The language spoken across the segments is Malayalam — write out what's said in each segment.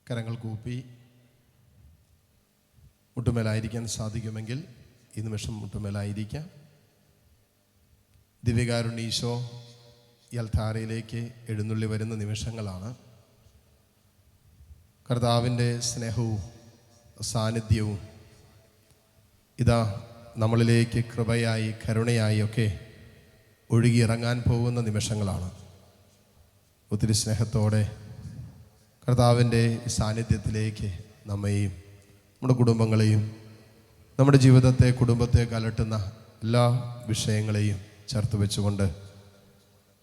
കരങ്ങൾ കൂപ്പി മുട്ടുമേലായിരിക്കാൻ സാധിക്കുമെങ്കിൽ ഈ നിമിഷം മുട്ടുമേലായിരിക്കാം. ദിവ്യകാരുണ്യ ഈശോ ഈ അൽത്താരയിലേക്ക് എഴുന്നള്ളി വരുന്ന നിമിഷങ്ങളാണ്. കർത്താവിൻ്റെ സ്നേഹവും സാന്നിധ്യവും ഇതാ നമ്മളിലേക്ക് കൃപയായി കരുണയായി ഒക്കെ ഒഴുകിയിറങ്ങാൻ പോകുന്ന നിമിഷങ്ങളാണ്. ഒത്തിരി സ്നേഹത്തോടെ കർത്താവിൻ്റെ സാന്നിധ്യത്തിലേക്ക് നമ്മെയും നമ്മുടെ കുടുംബങ്ങളെയും നമ്മുടെ ജീവിതത്തെ കുടുംബത്തെ കലട്ടുന്ന എല്ലാ വിഷയങ്ങളെയും ചേർത്ത് വെച്ചുകൊണ്ട്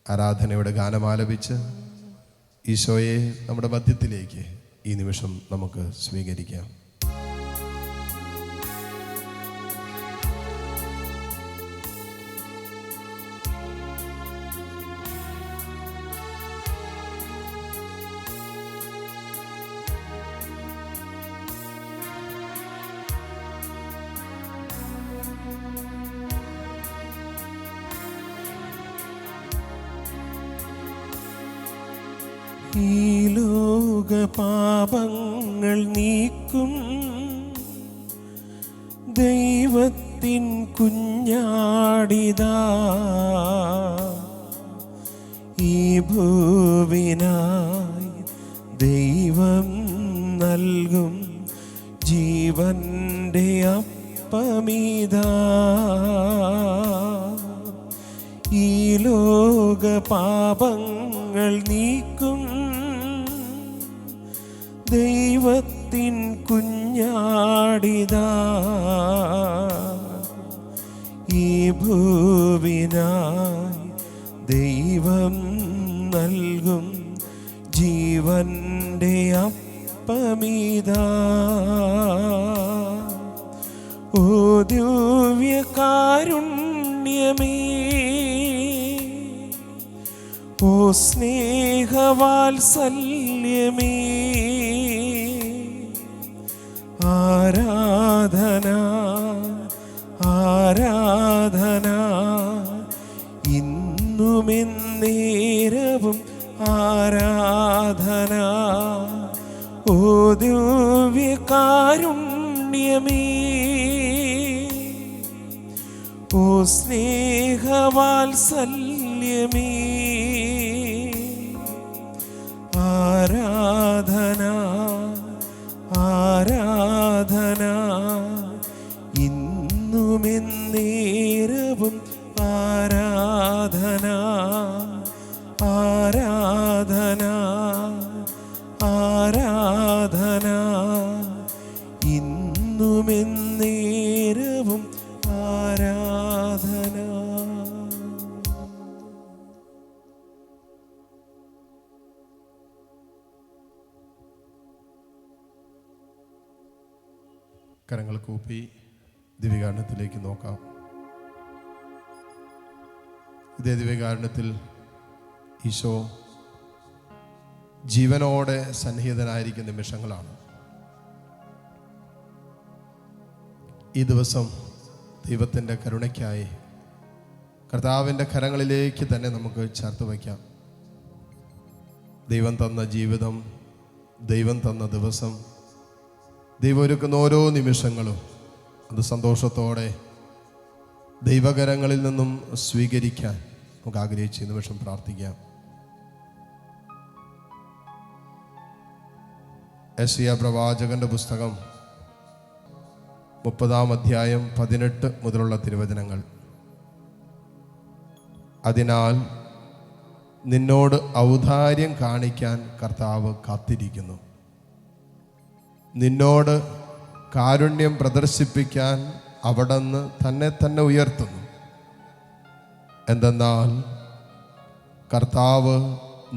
ആരാധനയുടെ ഗാനമാലപിച്ച് ഈശോയെ നമ്മുടെ മധ്യത്തിലേക്ക് ഈ നിമിഷം നമുക്ക് സ്വീകരിക്കാം. ഈ ലോക പാപങ്ങൾ നീക്കും ദൈവത്തിൻ കുഞ്ഞാടിതാ, ഈ ഭൂവിനായി ദൈവം നൽകും ജീവന്റെ അപ്പമിതാ. ഈ ലോക പാപങ്ങൾ നീക്കും ദൈവത്തിൻ കുഞ്ഞാടിതാ, ഈ ഭൂവിനായി ദൈവം നൽകും ജീവന്റെ അപ്പമിതാ. ഓ ദിവ്യകാരുണ്യമേ, ഓ സ്നേഹവാത്സല്യമേ, ആരാധന ആരാധന ഇന്നുമെന്നേരവും ആരാധന. ഓ ദിവ്യകാരുണ്യമേ, ഓ സ്നേഹവാത്സല്യമേ, ആരാധന ആരാധന ഇന്നുമെന്നേരവും ആരാധന ആരാധന ആരാധന ഇന്നുമെന്നേരവും ആരാധന. കരങ്ങൾ കൂപ്പി ദിവ്യകാരുണ്യത്തിലേക്ക് നോക്കാം. ഇതേ ദിവ്യകാരുണ്യത്തിൽ ഈശോ ജീവനോടെ സന്നിഹിതനായിരിക്കുന്ന നിമിഷങ്ങളാണ്. ഈ ദിവസം ദൈവത്തിൻ്റെ കരുണയ്ക്കായി കർത്താവിൻ്റെ കരങ്ങളിലേക്ക് തന്നെ നമുക്ക് ചേർത്ത് വയ്ക്കാം. ദൈവം തന്ന ജീവിതം, ദൈവം തന്ന ദിവസം, ദൈവം ഒരുക്കുന്ന ഓരോ നിമിഷങ്ങളും അത് സന്തോഷത്തോടെ ദൈവകരങ്ങളിൽ നിന്നും സ്വീകരിക്കാൻ നമുക്ക് ആഗ്രഹിച്ച് ഈ നിമിഷം പ്രാർത്ഥിക്കാം. യെശയ്യാ പ്രവാചകന്റെ പുസ്തകം 30-ാം അധ്യായം 18 മുതലുള്ള തിരുവചനങ്ങൾ. അതിനാൽ നിന്നോട് ഔദാര്യം കാണിക്കാൻ കർത്താവ് കാത്തിരിക്കുന്നു, നിന്നോട് കാരുണ്യം പ്രദർശിപ്പിക്കാൻ അവിടുന്ന് തന്നെ തന്നെ ഉയർത്തുന്നു. എന്തെന്നാൽ കർത്താവ്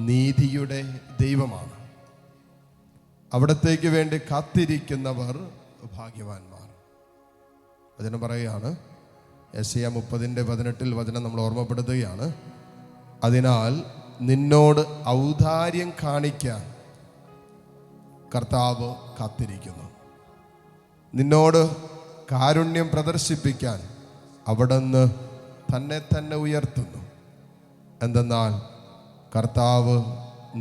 നീതിയുടെ ദൈവമാണ്, അവിടത്തേക്ക് വേണ്ടി കാത്തിരിക്കുന്നവർ ഭാഗ്യവാന്മാർ. വചനം പറയുകയാണ്, യെശയ്യാ 30:18 വചനം നമ്മൾ ഓർമ്മപ്പെടുത്തുകയാണ്. അതിനാൽ നിന്നോട് ഔദാര്യം കാണിക്കാൻ കർത്താവ് കാത്തിരിക്കുന്നു, നിന്നോട് കാരുണ്യം പ്രദർശിപ്പിക്കാൻ അവിടുന്ന് തന്നെ തന്നെ ഉയർത്തുന്നു. എന്തെന്നാൽ കർത്താവ്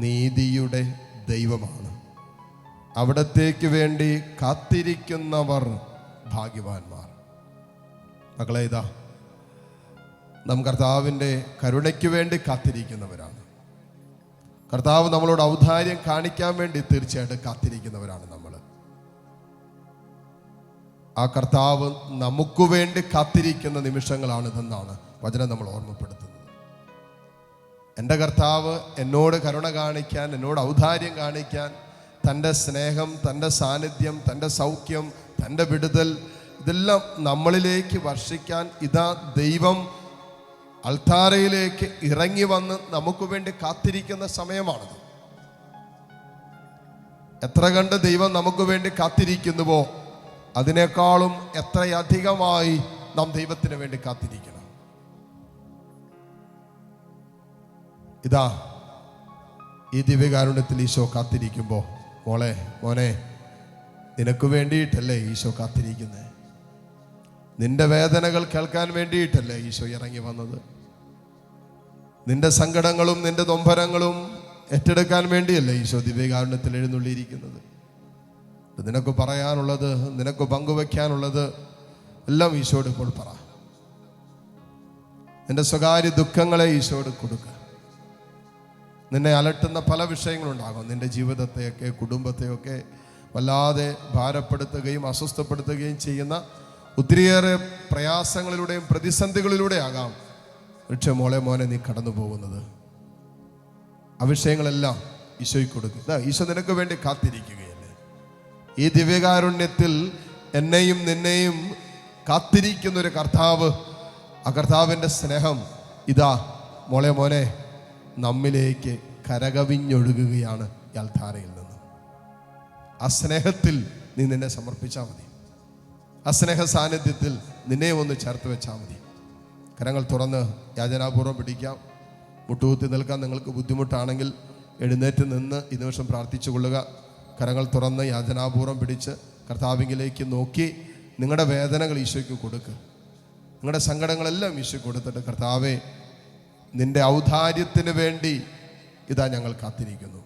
നീതിയുടെ ദൈവമാണ്, അവിടത്തേക്ക് വേണ്ടി കാത്തിരിക്കുന്നവർ ഭാഗ്യവാന്മാർ. മക്കളെ, ഇതാ നാം കർത്താവിൻ്റെ കരുണയ്ക്ക് വേണ്ടി കാത്തിരിക്കുന്നവരാണ്. കർത്താവ് നമ്മളോട് ഔദാര്യം കാണിക്കാൻ വേണ്ടി തീർച്ചയായിട്ടും കാത്തിരിക്കുന്നവരാണ് നമ്മൾ. ആ കർത്താവ് നമുക്ക് വേണ്ടി കാത്തിരിക്കുന്ന നിമിഷങ്ങളാണിതെന്നാണ് വചനം നമ്മൾ ഓർമ്മപ്പെടുത്തുന്നത്. എൻ്റെ കർത്താവ് എന്നോട് കരുണ കാണിക്കാൻ, എന്നോട് ഔദാര്യം കാണിക്കാൻ, തൻ്റെ സ്നേഹം, തൻ്റെ സാന്നിധ്യം, തൻ്റെ സൗഖ്യം, തൻ്റെ വിടുതൽ, ഇതെല്ലാം നമ്മളിലേക്ക് വർഷിക്കാൻ ഇതാ ദൈവം അൾത്താരയിലേക്ക് ഇറങ്ങി വന്ന് നമുക്ക് വേണ്ടി കാത്തിരിക്കുന്ന സമയമാണത്. എത്ര കണ്ട് ദൈവം നമുക്ക് വേണ്ടി കാത്തിരിക്കുന്നുവോ അതിനേക്കാളും എത്രയധികമായി നാം ദൈവത്തിന് വേണ്ടി കാത്തിരിക്കണം. ഇതാ ഈ ദിവ്യകാരുണ്യത്തിൽ ഈശോ കാത്തിരിക്കുമ്പോൾ, മോനെ നിനക്ക് വേണ്ടിയിട്ടല്ലേ ഈശോ കാത്തിരിക്കുന്നത്? നിന്റെ വേദനകൾ കേൾക്കാൻ വേണ്ടിയിട്ടല്ലേ ഈശോ ഇറങ്ങി വന്നത്? നിന്റെ സങ്കടങ്ങളും നിന്റെ നൊമ്പരങ്ങളും ഏറ്റെടുക്കാൻ വേണ്ടിയല്ലേ ഈശോ ദിവ്യകാരുണ്യത്തിൽ എഴുന്നള്ളിയിരിക്കുന്നത്? നിനക്ക് പറയാനുള്ളത്, നിനക്ക് പങ്കുവെക്കാനുള്ളത് എല്ലാം ഈശോയോട് ഇപ്പോൾ പറ. നിന്റെ സ്വകാര്യ ദുഃഖങ്ങളെ ഈശോയോട് കൊടുക്കുക. നിന്നെ അലട്ടുന്ന പല വിഷയങ്ങളുണ്ടാകും. നിന്റെ ജീവിതത്തെയൊക്കെ കുടുംബത്തെയൊക്കെ വല്ലാതെ ഭാരപ്പെടുത്തുകയും അസ്വസ്ഥപ്പെടുത്തുകയും ചെയ്യുന്ന ഒത്തിരിയേറെ പ്രയാസങ്ങളിലൂടെയും പ്രതിസന്ധികളിലൂടെ ആകാം പക്ഷേ മോനെ നീ കടന്നു പോകുന്നത്. ആ വിഷയങ്ങളെല്ലാം ഈശോയ്ക്ക് കൊടുക്കുക. ഈശോ നിനക്ക് വേണ്ടി കാത്തിരിക്കുകയല്ലേ. ഈ ദിവ്യകാരുണ്യത്തിൽ എന്നെയും നിന്നെയും കാത്തിരിക്കുന്നൊരു കർത്താവ്, ആ കർത്താവിൻ്റെ സ്നേഹം ഇതാ മോനെ നമ്മിലേക്ക് കരകവിഞ്ഞൊഴുകുകയാണ് ഈ അൾത്താരയിൽ നിന്ന്. ആ സ്നേഹത്തിൽ നീ നിന്നെ സമർപ്പിച്ചാൽ മതി. ആ സ്നേഹ സാന്നിധ്യത്തിൽ നിന്നെ ഒന്ന് ചേർത്ത് വെച്ചാൽ മതി. കരങ്ങൾ തുറന്ന് യാചനാപൂർവ്വം പിടിക്കാം. മുട്ടുകുത്തി നിൽക്കാൻ നിങ്ങൾക്ക് ബുദ്ധിമുട്ടാണെങ്കിൽ എഴുന്നേറ്റ് നിന്ന് ഈ നിമിഷം പ്രാർത്ഥിച്ചു കൊള്ളുക. കരങ്ങൾ തുറന്ന് യാചനാപൂർവ്വം പിടിച്ച് കർത്താവിലേക്ക് നോക്കി നിങ്ങളുടെ വേദനകൾ ഈശോയ്ക്ക് കൊടുക്കുക. നിങ്ങളുടെ സങ്കടങ്ങളെല്ലാം ഈശോയ്ക്ക് കൊടുത്തിട്ട്, കർത്താവേ നിന്റെ ഔദാര്യത്തിന് വേണ്ടി ഇതാ ഞങ്ങൾ കാത്തിരിക്കുന്നു.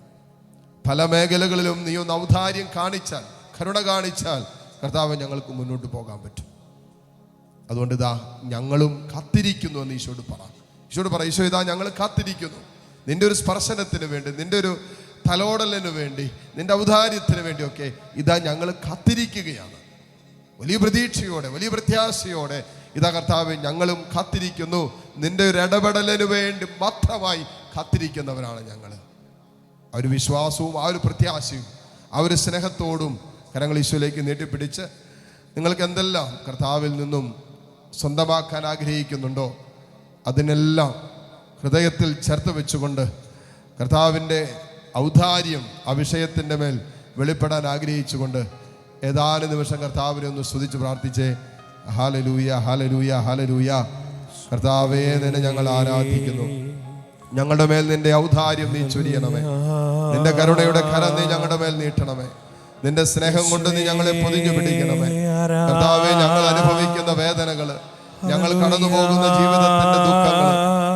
പല മേഖലകളിലും നീ ഒന്ന് ഔദാര്യം കാണിച്ചാൽ, കരുണ കാണിച്ചാൽ കർത്താവ് ഞങ്ങൾക്ക് മുന്നോട്ട് പോകാൻ പറ്റും. അതുകൊണ്ട് ഇതാ ഞങ്ങളും കാത്തിരിക്കുന്നു എന്ന് ഈശോയോട് പറ. ഈശോയോട് പറ, ഈശോ ഇതാ ഞങ്ങൾ കാത്തിരിക്കുന്നു നിന്റെ ഒരു സ്പർശനത്തിന് വേണ്ടി, നിന്റെ ഒരു തലോടലിന് വേണ്ടി, നിന്റെ ഔദാര്യത്തിന് വേണ്ടിയൊക്കെ ഇതാ ഞങ്ങൾ കാത്തിരിക്കുകയാണ്. വലിയ പ്രതീക്ഷയോടെ, വലിയ പ്രത്യാശയോടെ ഇതാ കർത്താവ് ഞങ്ങളും കാത്തിരിക്കുന്നു. നിന്റെ ഒരു ഇടപെടലിന് വേണ്ടി മാത്രമായി കാത്തിരിക്കുന്നവരാണ് ഞങ്ങൾ. ആ ഒരു വിശ്വാസവും ആ ഒരു പ്രത്യാശയും ആ ഒരു സ്നേഹത്തോടും കരങ്ങൾ ഈശോയിലേക്ക് നീട്ടിപ്പിടിച്ച് നിങ്ങൾക്ക് എന്തെല്ലാം കർത്താവിൽ നിന്നും സ്വന്തമാക്കാൻ ആഗ്രഹിക്കുന്നുണ്ടോ അതിനെല്ലാം ഹൃദയത്തിൽ ചേർത്ത് വെച്ചുകൊണ്ട് കർത്താവിൻ്റെ ഔദാര്യം ആ വിഷയത്തിൻ്റെ മേൽ വെളിപ്പെടാൻ ആഗ്രഹിച്ചുകൊണ്ട് ഏതാനും നിമിഷം കർത്താവിനെ ഒന്ന് സ്തുതിച്ച് പ്രാർത്ഥിച്ചേ. ഹല്ലേലൂയ, ഹല്ലേലൂയ, ഹല്ലേലൂയ. കർത്താവേ, നിന്നെ ഞങ്ങൾ ആരാധിക്കുന്നു. ഞങ്ങളുടെ മേൽ നിന്റെ ഔദാര്യം നീ ചൊരിയണമേ. നിന്റെ കരുണയുടെ കരം നീ ഞങ്ങളുടെ മേൽ നീട്ടണമേ. നിന്റെ സ്നേഹം കൊണ്ട് നീ ഞങ്ങളെ പൊതിഞ്ഞു പിടിക്കണമേ. കർത്താവേ, ഞങ്ങൾ അനുഭവിക്കുന്ന വേദനകള്, ഞങ്ങൾ കടന്നു പോകുന്ന ജീവിതത്തിന്റെ ദുഃഖങ്ങള്,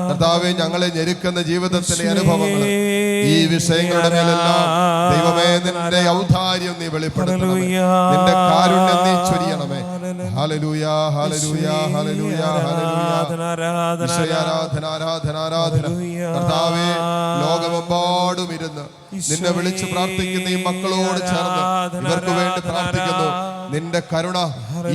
കർത്താവേ ഞങ്ങളെ ഞെരുക്കുന്ന ജീവിതത്തിലെ അനുഭവങ്ങള്, ഈ വിഷയങ്ങളുടെ മേലെല്ലാം ദൈവമേ നിന്റെ ഔദാര്യം നീ വെളിപ്പെടുത്തണമേ. നിന്റെ കാരുണ്യം നീ ചൊരിയണമേ. ഹല്ലേലൂയ, ഹല്ലേലൂയ, ഹല്ലേലൂയ, ഹല്ലേലൂയ. ആരാധന, ആരാധന, ആരാധന. കർത്താവേ, ലോകമെമ്പാടും ഇരുന്ന് നിന്നെ വിളിച്ച് പ്രാർത്ഥിക്കുന്ന ഈ മക്കളോട് ചേർന്ന് ഇവർക്ക് വേണ്ടി പ്രാർത്ഥിക്കുന്നു. നിന്റെ കരുണ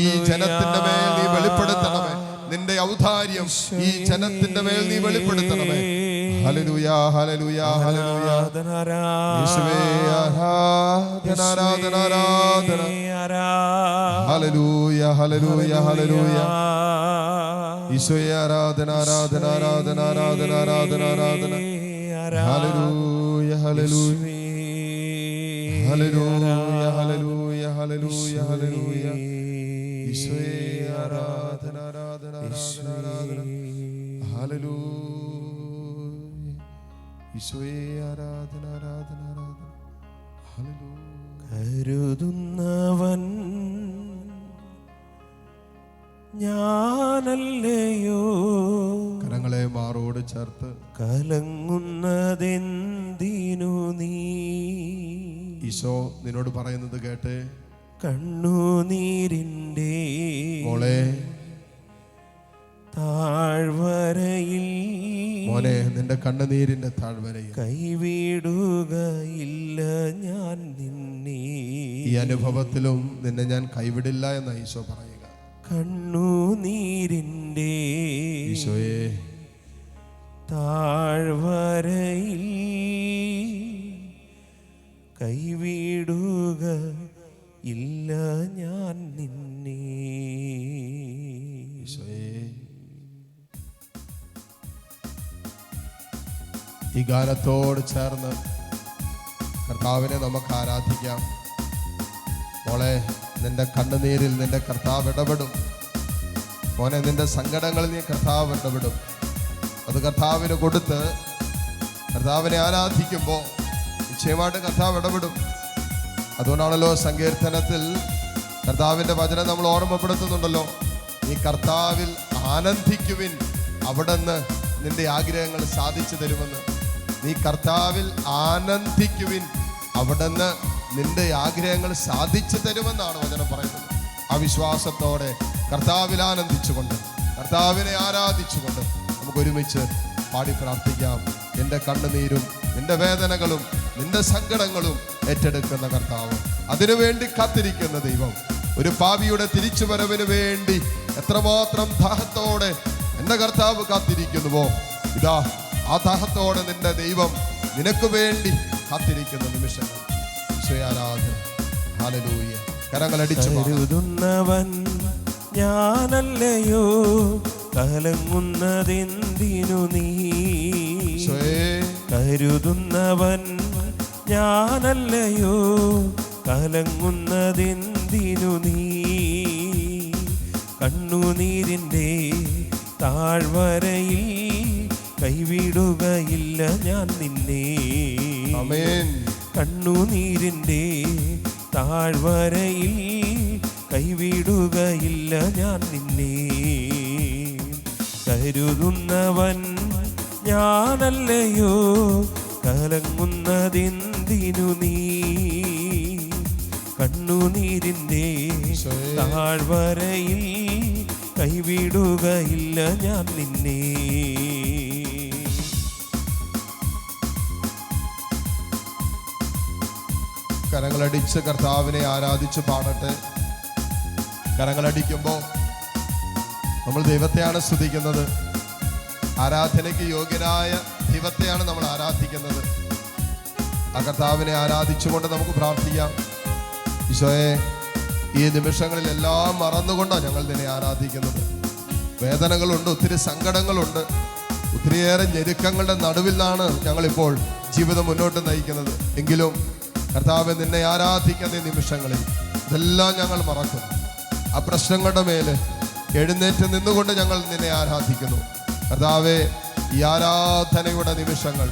ഈ ജനത്തിന്റെ മേൽ നീ വെളിപ്പെടുത്തണമേ. നിന്റെ ഔദാര്യം ഈ ജനത്തിന്റെ മേൽ നീ വെളിപ്പെടുത്തണമേ. ഹല്ലേലൂയ, ഹല്ലേലൂയ, ഹല്ലേലൂയ. യേശുവേ ആരാധന, ആരാധന, ആരാധന. ഹല്ലേലൂയ, ഹല്ലേലൂയ, ഹല്ലേലൂയ. ഈശോയെ ആരാധന, ആരാധന, ആരാധന, ആരാധന, ആരാധന, ആരാധന. ഹല്ലേലൂയ, ഹല്ലേലൂയ, ഹല്ലേലൂയ, ഹല്ലേലൂയ, ഹല്ലേലൂയ, ഹല്ലേലൂയ. ഈശോയെ ആരാധന, ആരാധന, ആരാധന, ആരാധന. ഹല്ലേലൂയ. ഈശോയെ ആരാധന, ആരാധന, ആരാധന. ഹല്ലേലൂയ. കരുതുന്നവൻ ഞാനല്ലയോ, കരങ്ങളെ മാറോട് ചേർത്ത് കലങ്ങുന്നതെന്തിനു നീ. ഈശോ നിന്നോട് പറയുന്നത് കേട്ടെ. കണ്ണുനീരിൻ്റെ മോളെ, താഴ്വരയിൽ മോനെ, നിന്റെ കണ്ണുനീരിന്റെ താഴ്വരയിൽ കൈവിടുകയില്ല ഞാൻ നിന്നെ. ഈ അനുഭവത്തിലും നിന്നെ ഞാൻ കൈവിടില്ല എന്ന് ഈശോ പറയുക. കണ്ണുനീരിൻ്റെ ഈശോയെ, താഴ്വരയിൽ കൈവിടുക ഇല്ല ഞാൻ നിന്നെ. ഈശോയെ, ഈ ഗാനത്തോട് ചേർന്ന് കർത്താവിനെ നമുക്ക് ആരാധിക്കാം. മോളെ, നിന്റെ കണ്ണുനീരിൽ നിന്റെ കർത്താവ് ഇടപെടും. മോനെ, നിന്റെ സങ്കടങ്ങളിൽ നീ കർത്താവ് ഇടപെടും. അത് കർത്താവിന് കൊടുത്ത് കർത്താവിനെ ആരാധിക്കുമ്പോൾ നിശ്ചയമായിട്ട് കർത്താവ് ഇടപെടും. അതുകൊണ്ടാണല്ലോ സങ്കീർത്തനത്തിൽ കർത്താവിൻ്റെ വചനം നമ്മൾ ഓർമ്മപ്പെടുത്തുന്നുണ്ടല്ലോ, നീ കർത്താവിൽ ആനന്ദിക്കുവിൻ, അവിടുന്ന് നിന്റെ ആഗ്രഹങ്ങൾ സാധിച്ചു തരുമെന്ന്. നീ കർത്താവിൽ ആനന്ദിക്കുവിൻ, അവിടുന്ന് നിന്റെ ആഗ്രഹങ്ങൾ സാധിച്ചു തരുമെന്നാണ് വചനം പറയുന്നത്. ആ വിശ്വാസത്തോടെ കർത്താവിൽ ആനന്ദിച്ചുകൊണ്ട് കർത്താവിനെ ആരാധിച്ചുകൊണ്ട് നമുക്ക് ഒരുമിച്ച് പാടി പ്രാർത്ഥിക്കാം. നിന്റെ കണ്ണുനീരും നിന്റെ വേദനകളും നിന്റെ സങ്കടങ്ങളും ഏറ്റെടുക്കുന്ന കർത്താവ്, അതിനുവേണ്ടി കാത്തിരിക്കുന്ന ദൈവം, ഒരു പാപിയുടെ തിരിച്ചുവരവിന് വേണ്ടി എത്രമാത്രം ദാഹത്തോടെ എന്റെ കർത്താവ് കാത്തിരിക്കുന്നുവോ, ഇതാ ആ ദാഹത്തോടെ നിന്റെ ദൈവം നിനക്ക് വേണ്ടി കാത്തിരിക്കുന്ന നിമിഷങ്ങൾ. ആരാധന. ഹല്ലേലൂയ. കരങ്ങളടിച്ചു കരുതുന്നവൻ ഞാനല്ലയോ, കലങ്ങുന്നതെന്തിനു നീ. കരുതുന്നവൻ ഞാനല്ലയോ, കലങ്ങുന്നതെന്തിനു നീ. കണ്ണുനീരിൻ്റെ താഴ്വരയിൽ കൈവിടുകയില്ല ഞാൻ നിന്നെ. ആമേൻ. കണ്ണുനീരിൻ്റെ താഴ്വരയിൽ കൈവിടുകയില്ല ഞാൻ നിന്നെ. കരുതുന്നവൻ ഞാനല്ലയോ, കലങ്ങുന്നതെന്തിനു നീ. കണ്ണുനീരിൻ്റെ താഴ്വരയിൽ കൈവിടുകയില്ല ഞാൻ നിന്നെ. കരങ്ങളടിച്ച് കർത്താവിനെ ആരാധിച്ച് പാടട്ടെ. കരങ്ങളടിക്കുമ്പോൾ നമ്മൾ ദൈവത്തെയാണ് സ്തുതിക്കുന്നത്. ആരാധനയ്ക്ക് യോഗ്യനായ ദൈവത്തെയാണ് നമ്മൾ ആരാധിക്കുന്നത്. ആ കർത്താവിനെ ആരാധിച്ചുകൊണ്ട് നമുക്ക് പ്രാർത്ഥിക്കാം. ഈശോയെ, ഈ നിമിഷങ്ങളിലെല്ലാം മറന്നുകൊണ്ടാണ് ഞങ്ങൾ നിന്നെ ആരാധിക്കുന്നത്. വേദനകളുണ്ട്, ഒത്തിരി സങ്കടങ്ങളുണ്ട്, ഒത്തിരിയേറെ ഞെരുക്കങ്ങളുടെ നടുവിലാണ് ഞങ്ങളിപ്പോൾ ജീവിതം മുന്നോട്ട് നയിക്കുന്നത്. എങ്കിലും കർത്താവെ, നിന്നെ ആരാധിക്കുന്ന നിമിഷങ്ങളിൽ ഇതെല്ലാം ഞങ്ങൾ മറക്കുന്നു. ആ പ്രശ്നങ്ങളുടെ മേല് എഴുന്നേറ്റ് നിന്നുകൊണ്ട് ഞങ്ങൾ നിന്നെ ആരാധിക്കുന്നു. കർത്താവെ, ഈ ആരാധനയുടെ നിമിഷങ്ങൾ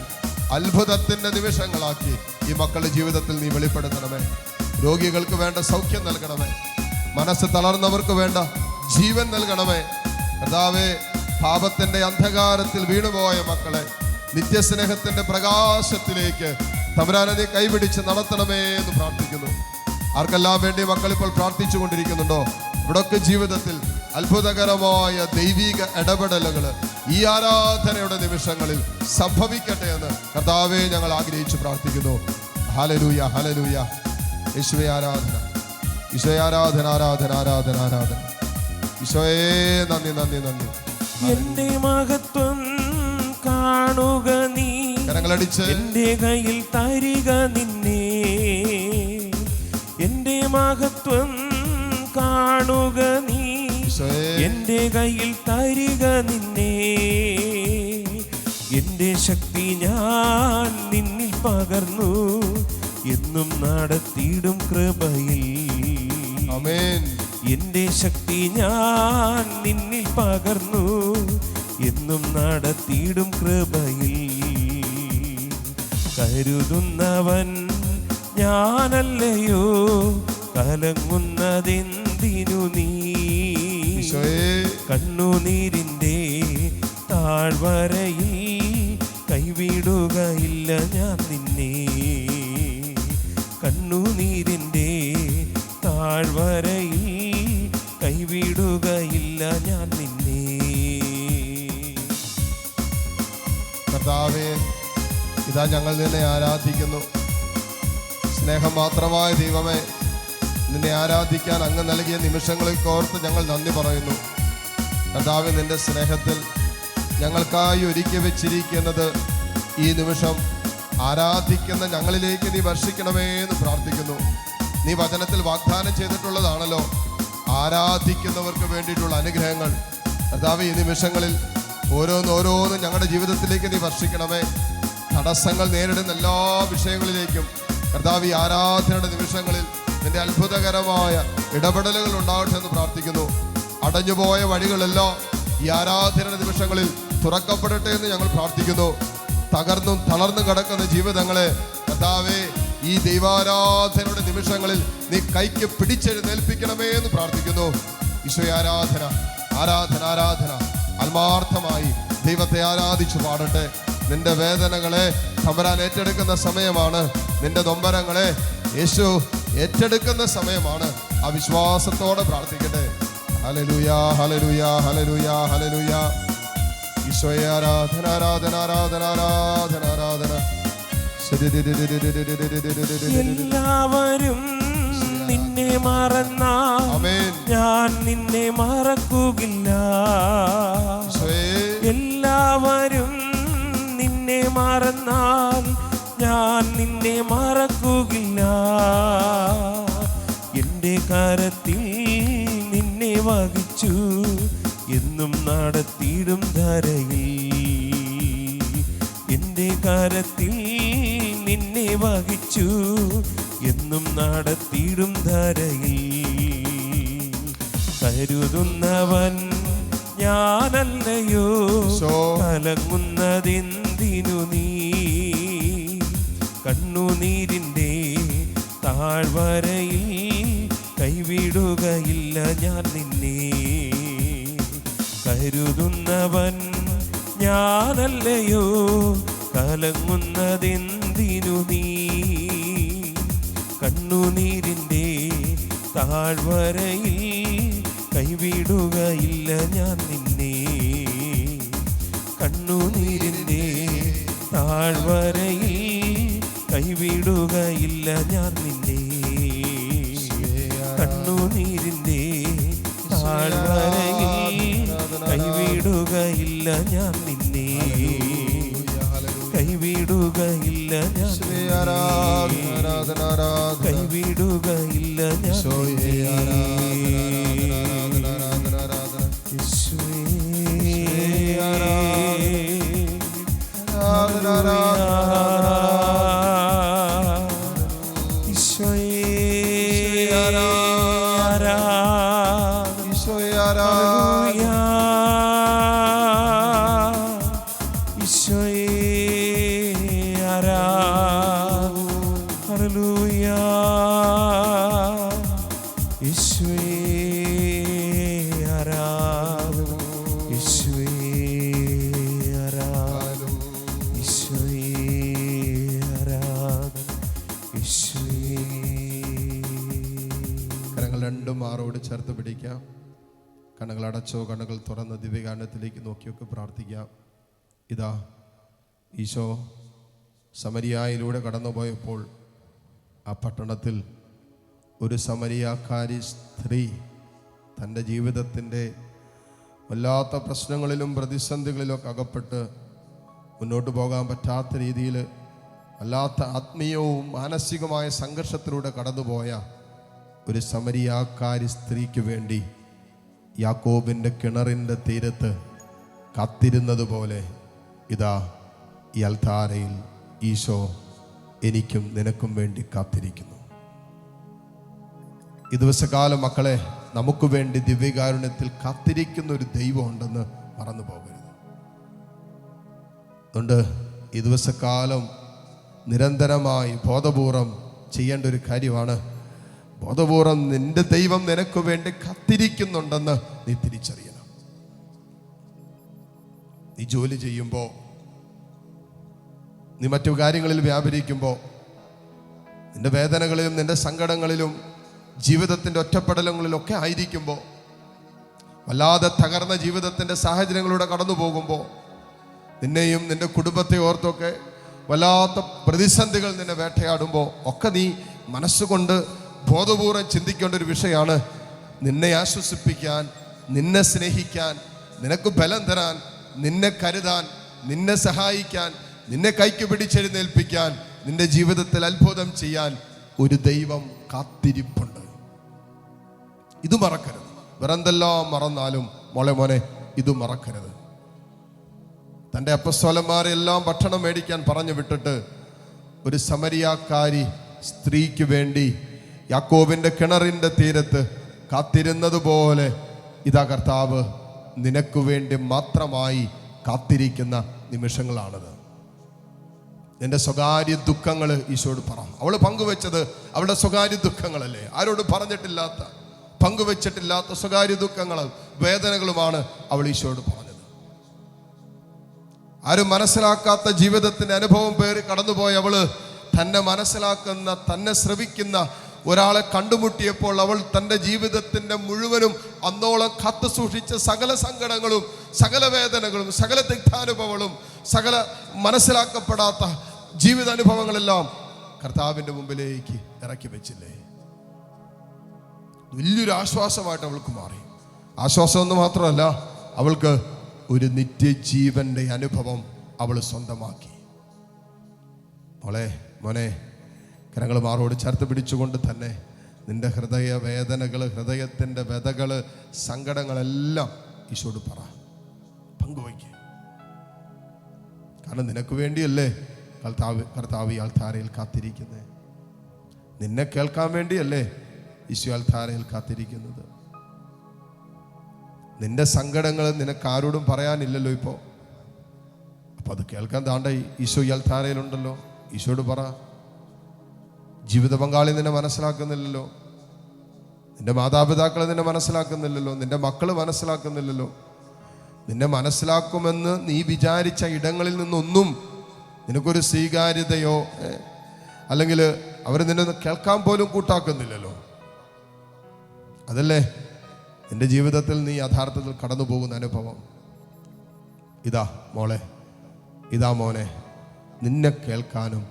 അത്ഭുതത്തിന്റെ നിമിഷങ്ങളാക്കി ഈ മക്കളുടെ ജീവിതത്തിൽ നീ വെളിപ്പെടുത്തണമേ. രോഗികൾക്ക് വേണ്ട സൗഖ്യം നൽകണമേ. മനസ്സ് തളർന്നവർക്ക് വേണ്ട ജീവൻ നൽകണമേ. കർത്താവെ, പാപത്തിന്റെ അന്ധകാരത്തിൽ വീണുപോയ മക്കളെ നിത്യസ്നേഹത്തിന്റെ പ്രകാശത്തിലേക്ക് തമ്പുരാനെ നീ കൈപിടിച്ച് നടത്തണമേ എന്ന് പ്രാർത്ഥിക്കുന്നു. ആർക്കെല്ലാം വേണ്ടി മക്കൾ ഇപ്പോൾ പ്രാർത്ഥിച്ചു കൊണ്ടിരിക്കുന്നുണ്ടോ, ഇവിടൊക്കെ ജീവിതത്തിൽ അത്ഭുതകരമായ ദൈവിക ഇടപെടലുകൾ ഈ ആരാധനയുടെ നിമിഷങ്ങളിൽ സംഭവിക്കട്ടെ എന്ന് കർത്താവെ ഞങ്ങൾ ആഗ്രഹിച്ചു പ്രാർത്ഥിക്കുന്നു. Hallelujah, hallelujah. യേശുവേ ആരാധന, ഈശോയെ ആരാധന, ആരാധന, ആരാധന, ആരാധന. ഈശോയെ നന്ദി, നന്ദി, നന്ദി. എന്റെ മഹത്വം കാണുക നീ, കരങ്ങളടിച്ച് എന്റെ കയ്യിൽ തരിക നിന്നെ. എന്റെ മഹത്വം കാണുക നീ, എന്റെ കയ്യിൽ തരിക നിന്നെ. എന്റെ ശക്തി ഞാൻ നിന്നിൽ പകർന്നു, എന്നും നടത്തിയിടും കൃപയിൽ. ആമേൻ. എന്റെ ശക്തി ഞാൻ നിന്നിൽ പകർന്നു, എന്നും നടത്തിയിടും കൃപയിൽ. കരുതുന്നവൻ ഞാനല്ലയോ, കലങ്ങുന്നതെന്തിനു നീ. കണ്ണുനീരിൻ്റെ താഴ്വരയിൽ കൈവിടുകയില്ല ഞാൻ നിന്നെ. കണ്ണുനീരിൻ്റെ താഴ്വരയിൽ കൈവിടുകയില്ല ഞാൻ നിന്നെ. കർത്താവേ, ഇതാ ഞങ്ങൾ നിന്നെ ആരാധിക്കുന്നു. സ്നേഹം മാത്രമായ ദൈവമേ, നിന്നെ ആരാധിക്കാൻ അങ്ങ് നൽകിയ നിമിഷങ്ങളിൽ കോർത്ത് ഞങ്ങൾ നന്ദി പറയുന്നു. കർത്താവേ, നിന്റെ സ്നേഹത്തിൽ ഞങ്ങൾക്കായി ഒരുക്കി വെച്ചിരിക്കുന്നത് ഈ നിമിഷം ആരാധിക്കുന്ന ഞങ്ങളിലേക്ക് നീ വർഷിക്കണമേ എന്ന് പ്രാർത്ഥിക്കുന്നു. നീ വചനത്തിൽ വാഗ്ദാനം ചെയ്തിട്ടുള്ളതാണല്ലോ ആരാധിക്കുന്നവർക്ക് വേണ്ടിയിട്ടുള്ള അനുഗ്രഹങ്ങൾ. കർത്താവേ, ഈ നിമിഷങ്ങളിൽ ഓരോന്നോരോന്നും ഞങ്ങളുടെ ജീവിതത്തിലേക്ക് നീ വർഷിക്കണമേ. തടസ്സങ്ങൾ നേരിടുന്ന എല്ലാ വിഷയങ്ങളിലേക്കും കർത്താവ് ഈ ആരാധനയുടെ നിമിഷങ്ങളിൽ നിന്റെ അത്ഭുതകരമായ ഇടപെടലുകൾ ഉണ്ടാകട്ടെ എന്ന് പ്രാർത്ഥിക്കുന്നു. അടഞ്ഞുപോയ വഴികളെല്ലാം ഈ ആരാധനയുടെ നിമിഷങ്ങളിൽ തുറക്കപ്പെടട്ടെ എന്ന് ഞങ്ങൾ പ്രാർത്ഥിക്കുന്നു. തകർന്നും തളർന്നും കിടക്കുന്ന ജീവിതങ്ങളെ കർത്താവേ, ഈ ദൈവാരാധനയുടെ നിമിഷങ്ങളിൽ നീ കൈക്ക് പിടിച്ചെഴുന്നേൽപ്പിക്കണമേ എന്ന് പ്രാർത്ഥിക്കുന്നു. ഈശോയെ, ആരാധന ആരാധന ആരാധന. ആത്മാർത്ഥമായി ദൈവത്തെ ആരാധിച്ചു പാടട്ടെ. നിന്റെ വേദനകളെ തമ്പുരാൻ ഏറ്റെടുക്കുന്ന സമയമാണ്. നിന്റെ നൊമ്പരങ്ങളെ യേശു ഏറ്റെടുക്കുന്ന സമയമാണ്. ആ വിശ്വാസത്തോടെ പ്രാർത്ഥിക്കട്ടെ. ഹല്ലേലൂയ ഹല്ലേലൂയ ഹല്ലേലൂയ ഹല്ലേലൂയ. ഈശോയെ, ആരാധന ആരാധന ആരാധന ആരാധന ആരാധന. എല്ലാവരും നിന്നെ മറന്നാൽ ഞാൻ നിന്നെ മറക്കുകയില്ല. എല്ലാവരും നിന്നെ മറന്നാൽ ഞാൻ നിന്നെ മറക്കുകയില്ല. എൻ്റെ കരത്തിൽ നിന്നെ വഹിച്ചു എന്നും നടത്തിയിടും ധരയിൽ. എൻ്റെ കരത്തിൽ നിന്നെ വഹിച്ചു എന്നും നടത്തിയിടും ധരയിൽ. കരുതുന്നവൻ ഞാനല്ലയോ, കലങ്ങുന്നതെന്തിനു നീ? കണ്ണുനീരിൻ്റെ താഴ്വരയിൽ കൈവിടുകയില്ല ഞാൻ നിന്നെ. കരുതുന്നവൻ ഞാനല്ലയോ, കലങ്ങുന്നതെന്തിനു നീ? കണ്ണുനീരിൻ്റെ താഴ്വരയിൽ കൈവിടുകയില്ല ഞാൻ നിന്നെ. കണ്ണുനീരിൻ്റെ താഴ്വരയിൽ കൈവിടുകയില്ല ഞാൻ നിന്നെ. കണ്ണുനീരിൻ്റെ താഴ്വരയിൽ കൈവിടുകയില്ല ഞാൻ നിന്നെ. കൈവിടുകയില്ല ഞാൻ, കൈവിടുകയില്ല ഞാൻ. രണ്ടും മാറോട് ചേർത്ത് പിടിക്കാം. കണ്ണുകൾ അടച്ചോ, കണ്ണുകൾ തുറന്ന് ദിവ്യകാരണത്തിലേക്ക് നോക്കിയൊക്കെ പ്രാർത്ഥിക്കാം. ഇതാ ഈശോ സമരിയായിലൂടെ കടന്നുപോയപ്പോൾ ആ പട്ടണത്തിൽ ഒരു സമരിയാക്കാരി സ്ത്രീ തൻ്റെ ജീവിതത്തിൻ്റെ വല്ലാത്ത പ്രശ്നങ്ങളിലും പ്രതിസന്ധികളിലൊക്കെ അകപ്പെട്ട് മുന്നോട്ട് പോകാൻ പറ്റാത്ത രീതിയിൽ വല്ലാത്ത ആത്മീയവും മാനസികമായ സംഘർഷത്തിലൂടെ കടന്നുപോയ ഒരു സമരിയാക്കാരി സ്ത്രീക്ക് വേണ്ടി യാക്കോബിൻ്റെ കിണറിൻ്റെ തീരത്ത് കാത്തിരുന്നത് പോലെ ഇതാ ഈ അൽത്താരയിൽ ഈശോ എനിക്കും നിനക്കും വേണ്ടി കാത്തിരിക്കുന്നു. ഈ ദിവസകാലം മക്കളെ, നമുക്ക് വേണ്ടി ദിവ്യകാരുണ്യത്തിൽ കാത്തിരിക്കുന്ന ഒരു ദൈവം ഉണ്ടെന്ന് മറന്നു പോകരുത്. അതുകൊണ്ട് ഈ ദിവസകാലം നിരന്തരമായി ബോധപൂർവം ചെയ്യേണ്ട ഒരു കാര്യമാണ്. ബോധപൂർവം നിന്റെ ദൈവം നിനക്ക് വേണ്ടി കാത്തിരിക്കുന്നുണ്ടെന്ന് നീ തിരിച്ചറിയണം. നീ ജോലി ചെയ്യുമ്പോൾ, നീ മറ്റു കാര്യങ്ങളിൽ വ്യാപരിക്കുമ്പോൾ, നിന്റെ വേദനകളിലും നിന്റെ സങ്കടങ്ങളിലും ജീവിതത്തിൻ്റെ ഒറ്റപ്പെടലങ്ങളിലൊക്കെ ആയിരിക്കുമ്പോൾ, വല്ലാതെ തകർന്ന ജീവിതത്തിൻ്റെ സാഹചര്യങ്ങളിലൂടെ കടന്നു പോകുമ്പോൾ, നിന്നെയും നിന്റെ കുടുംബത്തെ ഓർത്തൊക്കെ വല്ലാത്ത പ്രതിസന്ധികൾ നിന്നെ വേട്ടയാടുമ്പോൾ ഒക്കെ നീ മനസ്സുകൊണ്ട് ബോധപൂർവം ചിന്തിക്കേണ്ട ഒരു വിഷയമാണ്, നിന്നെ ആശ്വസിപ്പിക്കാൻ, നിന്നെ സ്നേഹിക്കാൻ, നിനക്ക് ബലം തരാൻ, നിന്നെ കരുതാൻ, നിന്നെ സഹായിക്കാൻ, നിന്നെ കൈക്ക് പിടിച്ചെഴുന്നേൽപ്പിക്കാൻ, നിന്റെ ജീവിതത്തിൽ അത്ഭുതം ചെയ്യാൻ ഒരു ദൈവം കാത്തിരിപ്പുണ്ട്. ഇത് മറക്കരുത്. വേറെന്തെല്ലാം മറന്നാലും മോളെ ഇത് മറക്കരുത്. തൻ്റെ അപ്പസ്തോലന്മാരെല്ലാം ഭക്ഷണം മേടിക്കാൻ പറഞ്ഞു വിട്ടിട്ട് ഒരു സമരിയാക്കാരി സ്ത്രീക്ക് വേണ്ടി യാക്കോബിൻ്റെ കിണറിൻ്റെ തീരത്ത് കാത്തിരുന്നതുപോലെ ഇതാ കർത്താവ് നിനക്ക് വേണ്ടി മാത്രമായി കാത്തിരിക്കുന്ന നിമിഷങ്ങളാണത്. നിന്റെ സ്വകാര്യ ദുഃഖങ്ങൾ ഈശോയോട് പറ. അവൾ പങ്കുവെച്ചത് അവളുടെ സ്വകാര്യ ദുഃഖങ്ങളല്ലേ, ആരോട് പറഞ്ഞിട്ടില്ലാത്ത, പങ്കുവെച്ചിട്ടില്ലാത്ത സ്വകാര്യ ദുഃഖങ്ങളും വേദനകളുമാണ് അവൾ ഈശോയോട് പറഞ്ഞത്. ആരും മനസ്സിലാക്കാത്ത ജീവിതത്തിൻ്റെ അനുഭവം പേര് കടന്നുപോയ അവള് തന്നെ മനസ്സിലാക്കുന്ന, തന്നെ ശ്രവിക്കുന്ന ഒരാളെ കണ്ടുമുട്ടിയപ്പോൾ അവൾ തൻ്റെ ജീവിതത്തിൻ്റെ മുഴുവനും അന്നോളം കാത്തു സൂക്ഷിച്ച സകല സങ്കടങ്ങളും, സകല വേദനകളും, സകല തിക്താനുഭവങ്ങളും, സകല മനസ്സിലാക്കപ്പെടാത്ത ജീവിതാനുഭവങ്ങളെല്ലാം കർത്താവിൻ്റെ മുമ്പിലേക്ക് ഇറക്കി വെച്ചില്ലേ. വലിയൊരു ആശ്വാസമായിട്ട് അവൾക്ക് മാറി. ആശ്വാസമെന്ന് മാത്രമല്ല, അവൾക്ക് ഒരു നിത്യജീവന്റെ അനുഭവം അവൾ സ്വന്തമാക്കി. മോനെ കരങ്ങൾ മാറോട് ചേർത്ത് പിടിച്ചുകൊണ്ട് തന്നെ നിന്റെ ഹൃദയ വേദനകൾ, ഹൃദയത്തിൻ്റെ വ്യതകൾ, സങ്കടങ്ങളെല്ലാം ഈശോട് പറ, പങ്കുവയ്ക്കുക. കാരണം നിനക്ക് വേണ്ടിയല്ലേ കർത്താവ് ഈ അൾത്താരയിൽ കാത്തിരിക്കുന്നത്. നിന്നെ കേൾക്കാൻ വേണ്ടിയല്ലേ ഈശോ അൾത്താരയിൽ കാത്തിരിക്കുന്നത്. നിന്റെ സങ്കടങ്ങൾ നിനക്ക് ആരോടും പറയാനില്ലല്ലോ ഇപ്പോൾ. അപ്പം അത് കേൾക്കാൻ താണ്ട ഈശോ ഈ അൾത്താരയിലുണ്ടല്ലോ. ഈശോയോട് പറ. ജീവിത പങ്കാളി നിന്നെ മനസ്സിലാക്കുന്നില്ലല്ലോ, നിന്റെ മാതാപിതാക്കൾ നിന്നെ മനസ്സിലാക്കുന്നില്ലല്ലോ, നിന്റെ മക്കൾ മനസ്സിലാക്കുന്നില്ലല്ലോ. നിന്നെ മനസ്സിലാക്കുമെന്ന് നീ വിചാരിച്ച ഇടങ്ങളിൽ നിന്നൊന്നും നിനക്കൊരു സ്വീകാര്യതയോ അല്ലെങ്കിൽ അവർ നിന്നെ കേൾക്കാൻ പോലും കൂട്ടാക്കുന്നില്ലല്ലോ. അതല്ലേ നിന്റെ ജീവിതത്തിൽ നീ യഥാർത്ഥത്തിൽ കടന്നു പോകുന്ന അനുഭവം. ഇതാ മോളെ, ഇതാ മോനെ, നിന്നെ കേൾക്കാനും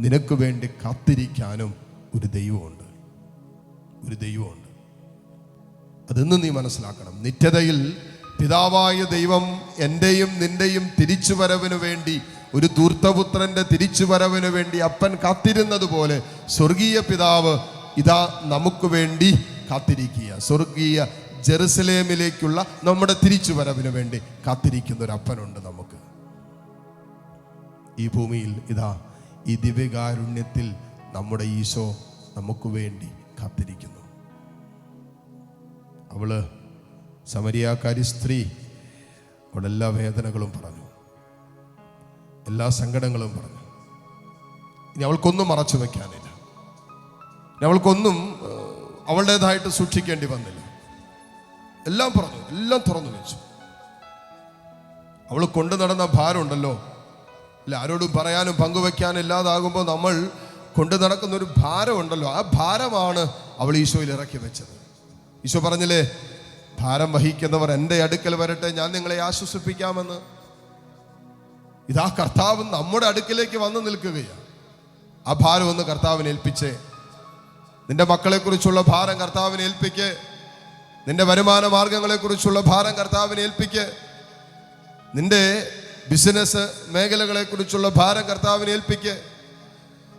നിനക്ക് വേണ്ടി കാത്തിരിക്കാനും ഒരു ദൈവമുണ്ട്, ഒരു ദൈവമുണ്ട്. അതെന്ന് നീ മനസ്സിലാക്കണം. നിത്യതയിൽ പിതാവായ ദൈവം എൻ്റെയും നിന്റെയും തിരിച്ചുവരവിന് വേണ്ടി, ഒരു ധൂർത്തപുത്രന്റെ തിരിച്ചുവരവിന് വേണ്ടി അപ്പൻ കാത്തിരുന്നത് പോലെ സ്വർഗീയ പിതാവ് ഇതാ നമുക്ക് വേണ്ടി കാത്തിരിക്കുക. സ്വർഗീയ ജെറുസലേമിലേക്കുള്ള നമ്മുടെ തിരിച്ചുവരവിന് വേണ്ടി കാത്തിരിക്കുന്ന ഒരു അപ്പനുണ്ട് നമുക്ക്. ഈ ഭൂമിയിൽ ഇതാ ഈ ദിവ്യകാരുണ്യത്തിൽ നമ്മുടെ ഈശോ നമുക്ക് വേണ്ടി കാത്തിരിക്കുന്നു. അവള് സമരിയാക്കാരി സ്ത്രീ അവളുടെ എല്ലാ വേദനകളും പറഞ്ഞു, എല്ലാ സങ്കടങ്ങളും പറഞ്ഞു. ഇനി അവൾക്കൊന്നും മറച്ചു വെക്കാനില്ല, ഇനി അവൾക്കൊന്നും അവളുടേതായിട്ട് സൂക്ഷിക്കേണ്ടി വന്നില്ല. എല്ലാം പറഞ്ഞു, എല്ലാം തുറന്നു വെച്ചു. അവൾ കൊണ്ടു നടന്ന ഭാരമുണ്ടല്ലോ, അല്ല ആരോടും പറയാനും പങ്കുവെക്കാനും ഇല്ലാതാകുമ്പോൾ നമ്മൾ കൊണ്ടു നടക്കുന്ന ഒരു ഭാരമുണ്ടല്ലോ, ആ ഭാരമാണ് അവൾ ഈശോയിൽ ഇറക്കി വെച്ചത്. ഈശോ പറഞ്ഞില്ലേ, ഭാരം വഹിക്കുന്നവർ എൻ്റെ അടുക്കൽ വരട്ടെ, ഞാൻ നിങ്ങളെ ആശ്വസിപ്പിക്കാമെന്ന്. ഇതാ കർത്താവ് നമ്മുടെ അടുക്കിലേക്ക് വന്നു നിൽക്കുകയാണ്. ആ ഭാരം ഒന്ന് കർത്താവിനെ ഏൽപ്പിച്ചേ. നിന്റെ മക്കളെക്കുറിച്ചുള്ള ഭാരം കർത്താവിനെ ഏൽപ്പിക്ക്. നിന്റെ വരുമാന മാർഗങ്ങളെക്കുറിച്ചുള്ള ഭാരം കർത്താവിനെ ഏൽപ്പിക്ക്. നിന്റെ ബിസിനസ് മേഖലകളെക്കുറിച്ചുള്ള ഭാരം കർത്താവിനെ ഏൽപ്പിക്ക്.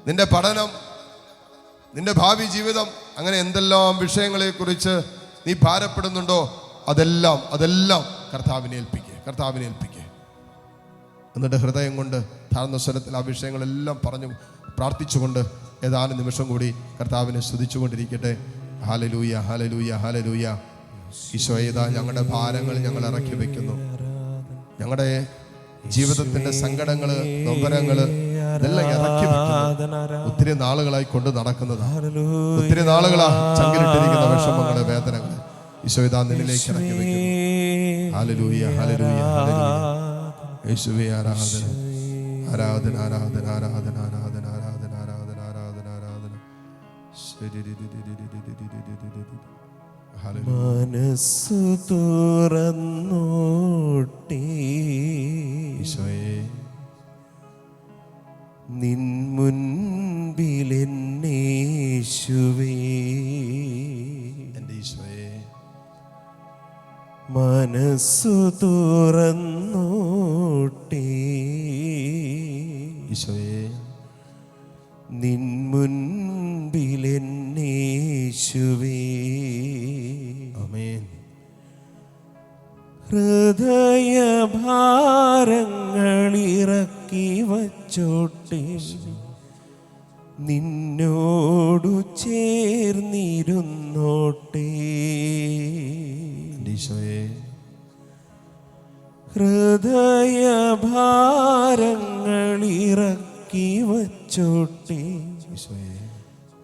നിന്റെ പഠനം, നിന്റെ ഭാവി ജീവിതം, അങ്ങനെ എന്തെല്ലാം വിഷയങ്ങളെക്കുറിച്ച് നീ ഭാരപ്പെടുന്നുണ്ടോ അതെല്ലാം കർത്താവിനെ ഏൽപ്പിക്കുക, കർത്താവിനെ ഏൽപ്പിക്കുക. എന്നിട്ട് ഹൃദയം കൊണ്ട് താഴ്ന്ന സ്വരത്തിൽ ആ വിഷയങ്ങളെല്ലാം പറഞ്ഞു പ്രാർത്ഥിച്ചുകൊണ്ട് ഏതാനും നിമിഷം കൂടി കർത്താവിനെ സ്തുതിച്ചുകൊണ്ടിരിക്കട്ടെ. ഹല്ലേലൂയ, ഹല്ലേലൂയ, ഹല്ലേലൂയ. ഈശോയെ, ഇതാ ഞങ്ങളുടെ ഭാരങ്ങൾ ഞങ്ങൾ ഇറക്കി വെക്കുന്നു. ഞങ്ങളുടെ ജീവിതത്തിന്റെ സങ്കടങ്ങള്, നൊമ്പരങ്ങള് ഇതെല്ലാം ഇറക്കി വെക്കുന്നു. ഒത്തിരി നാളുകളായി കൊണ്ട് നടക്കുന്നതാണ്, ഒത്തിരി നാളുകളാ ചങ്കിലിട്ടിരിക്കുന്ന വിഷമങ്ങള്, വേദനകള് ഈശോ ഇതാ നിന്നിലേക്ക് ഇറക്കി വെക്കുന്നു. ഹല്ലേലൂയ, ഹല്ലേലൂയ, ഹല്ലേലൂയ. യേശുവേ ആരാധന, ആരാധന, ആരാധന, ആരാധന, ആരാധന, ആരാധന, ആരാധന, ആരാധന, ആരാധന. മനസ്സു തുറന്നോട്ടേ ഈശോയെ നിൻ മുൻപിലെന്നേശുവേ, എൻ്റെ ഈശോയെ മനസ്സു തുറന്നോട്ടേ ഈശോയെ നിൻ മുൻപിലെന്നേശുവേ. ആമേൻ. ഹൃദയഭാരങ്ങളിറക്കി വച്ചോട്ടെ, നിന്നോടു ചേർന്നിരുന്നോട്ടെ. ഈശോയെ ഹൃദയഭാരങ്ങളിറക്കി വച്ചോട്ടെ, ഈശോയെ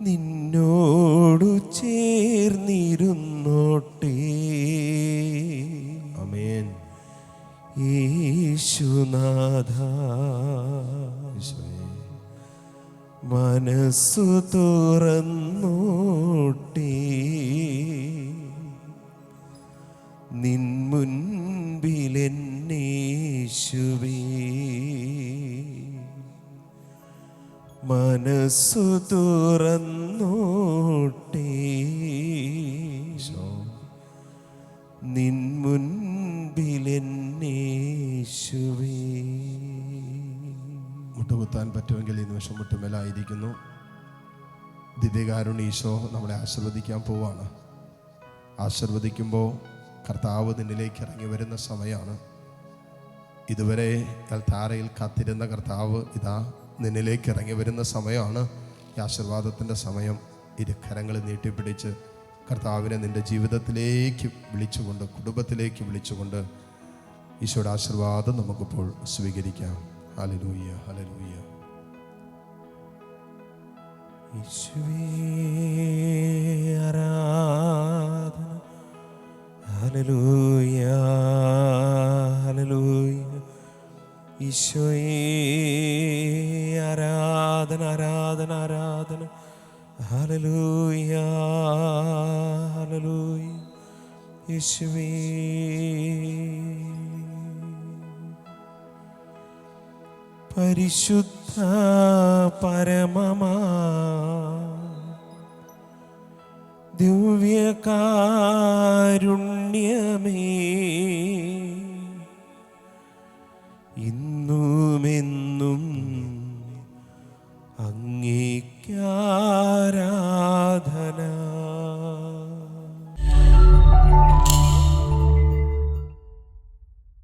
നിന്നോടു ചേർന്നിരുന്നോട്ടെ. ആമേൻ. യേശുനാഥ, ഈശോയെ മനസ്സു തുറന്നോട്ടേ, നിൻ മുൻപിലെന്നേശുവേ, മനസ്സു തുറന്നോട്ടേ, നിൻ മുൻപിലെന്നേശുവേ. മുട്ടുകുത്താൻ പറ്റുമെങ്കിൽ ഈ നിമിഷം മുട്ടുമേലായിരിക്കുന്നു. ദിവ്യകാരുണ്യ ഈശോ നമ്മളെ ആശീർവദിക്കാൻ പോവാണ്. ആശീർവദിക്കുമ്പോൾ കർത്താവ് നിന്നിലേക്ക് ഇറങ്ങി വരുന്ന സമയമാണ്. ഇതുവരെ താരയിൽ കാത്തിരുന്ന കർത്താവ് ഇതാ നിന്നിലേക്ക് ഇറങ്ങി വരുന്ന സമയമാണ്. ഈ ആശീർവാദത്തിൻ്റെ സമയം. ഇരുകരങ്ങൾ നീട്ടിപ്പിടിച്ച് കർത്താവിനെ നിൻ്റെ ജീവിതത്തിലേക്ക് വിളിച്ചുകൊണ്ട്, കുടുംബത്തിലേക്ക് വിളിച്ചുകൊണ്ട് ഈശോയുടെ ആശീർവാദം നമുക്കിപ്പോൾ സ്വീകരിക്കാം. Hallelujah, hallelujah. യേശുവേ ആരാധന, ഹല്ലേലൂയ, ഹല്ലേലൂയ. ഈശോയേ ആരാധന, ആരാധന, ആരാധന, ഹല്ലേലൂയ, ഹല്ലേലൂയ. യേശുവേ പരിശുദ്ധ പരമമാ ദിവ്യകാരുണ്യമേ,